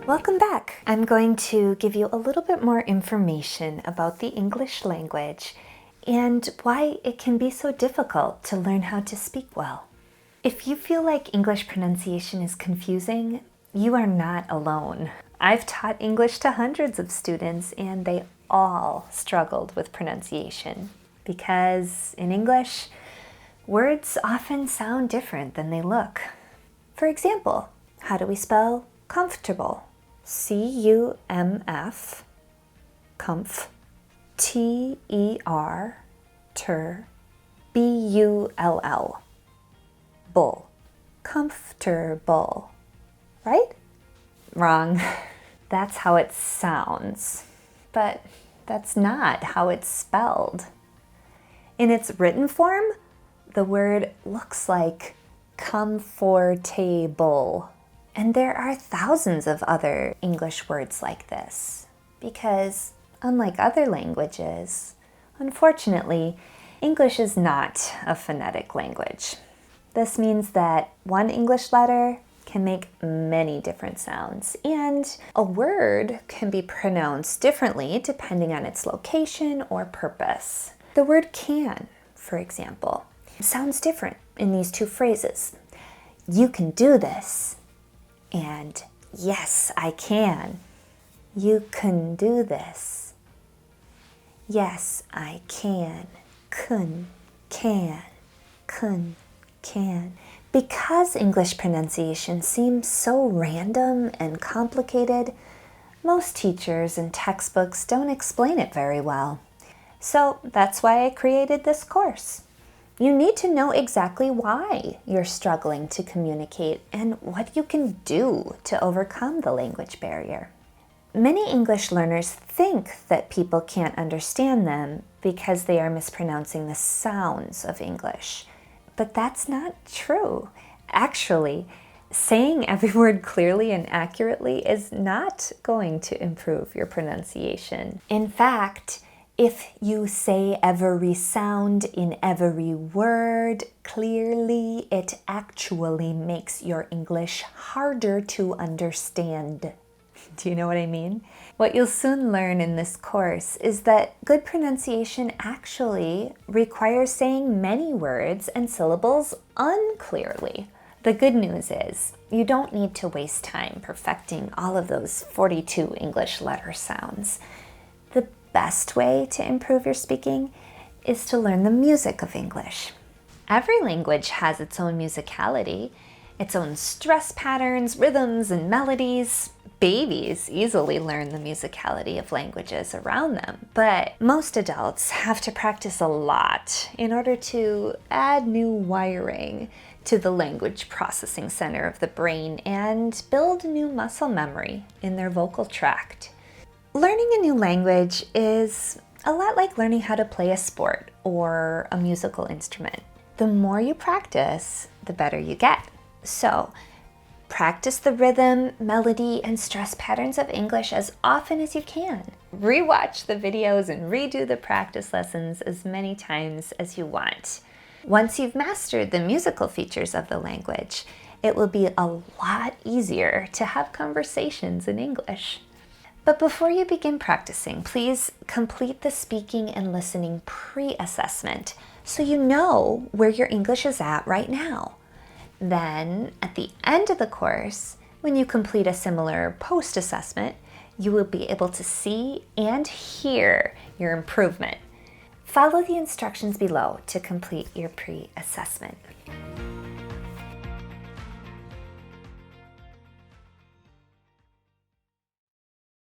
Welcome back. I'm going to give you a little bit more information about the English language and why it can be so difficult to learn how to speak well. If you feel like English pronunciation is confusing, you are not alone. I've taught English to hundreds of students and they all struggled with pronunciation because in English, words often sound different than they look. For example, how do we spell comfortable? C-U-M-F, comf, T-E-R, ter, B-U-L-L, bull, comfortable, right? Wrong. That's how it sounds, but that's not how it's spelled. In its written form, the word looks like comfortable. And there are thousands of other English words like this because, unlike other languages, unfortunately, English is not a phonetic language. This means that one English letter can make many different sounds, and a word can be pronounced differently depending on its location or purpose. The word can, for example, sounds different in these two phrases. You can do this. And yes, I can. You can do this. Yes, I can. Kun, can. Kun, can. Because English pronunciation seems so random and complicated, most teachers and textbooks don't explain it very well. So that's why I created this course. You need to know exactly why you're struggling to communicate and what you can do to overcome the language barrier. Many English learners think that people can't understand them because they are mispronouncing the sounds of English. But that's not true. Actually, saying every word clearly and accurately is not going to improve your pronunciation. In fact, if you say every sound in every word clearly, it actually makes your English harder to understand. Do you know what I mean? What you'll soon learn in this course is that good pronunciation actually requires saying many words and syllables unclearly. The good news is you don't need to waste time perfecting all of those 42 English letter sounds. The best way to improve your speaking is to learn the music of English. Every language has its own musicality, its own stress patterns, rhythms, and melodies. Babies easily learn the musicality of languages around them, but most adults have to practice a lot in order to add new wiring to the language processing center of the brain and build new muscle memory in their vocal tract. Learning a new language is a lot like learning how to play a sport or a musical instrument. The more you practice, the better you get. So, practice the rhythm, melody, and stress patterns of English as often as you can. Rewatch the videos and redo the practice lessons as many times as you want. Once you've mastered the musical features of the language, it will be a lot easier to have conversations in English. But before you begin practicing, please complete the speaking and listening pre-assessment so you know where your English is at right now. Then, at the end of the course, when you complete a similar post-assessment, you will be able to see and hear your improvement. Follow the instructions below to complete your pre-assessment.